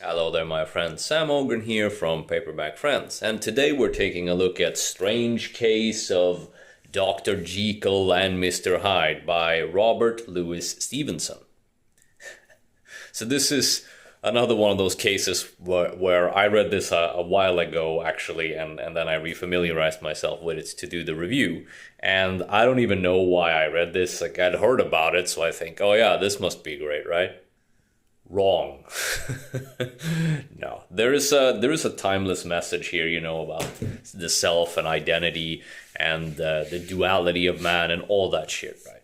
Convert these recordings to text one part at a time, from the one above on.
Hello there, my friend. Sam Ogren here from Paperback Friends, and today we're taking a look at Strange Case of Dr. Jekyll and Mr. Hyde by Robert Louis Stevenson. So this is another one of those cases where I read this a while ago, actually, and then I refamiliarized myself with it to do the review. And I don't even know why I read this. Like, I'd heard about it, so I think, oh yeah, this must be great, right? Wrong. No, there is a timeless message here, about the self and identity and the duality of man and all that shit, right?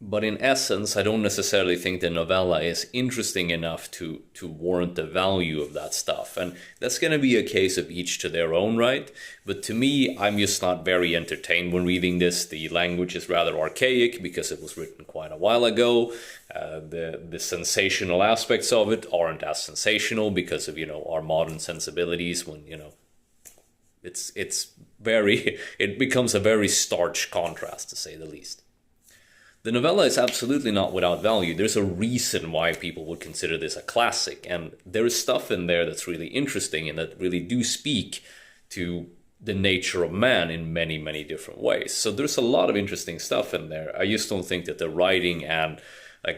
But in essence, I don't necessarily think the novella is interesting enough to warrant the value of that stuff. And that's going to be a case of each to their own, right? But to me, I'm just not very entertained when reading this. The language is rather archaic because it was written quite a while ago. The sensational aspects of it aren't as sensational because of, our modern sensibilities when, it's very, it becomes a very starch contrast, to say the least. The novella is absolutely not without value. There's a reason why people would consider this a classic, and there is stuff in there that's really interesting and that really do speak to the nature of man in many, many different ways. So there's a lot of interesting stuff in there. I just don't think that the writing and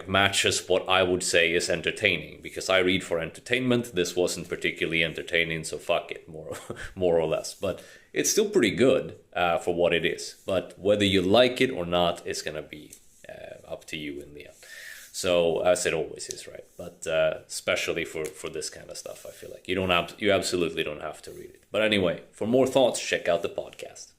matches what I would say is entertaining, because I read for entertainment. This wasn't particularly entertaining, so fuck it, more or less. But it's still pretty good for what it is. But whether you like it or not is gonna be up to you in the end. So as it always is, right? But especially for this kind of stuff, I feel like you absolutely don't have to read it. But anyway, for more thoughts, check out the podcast.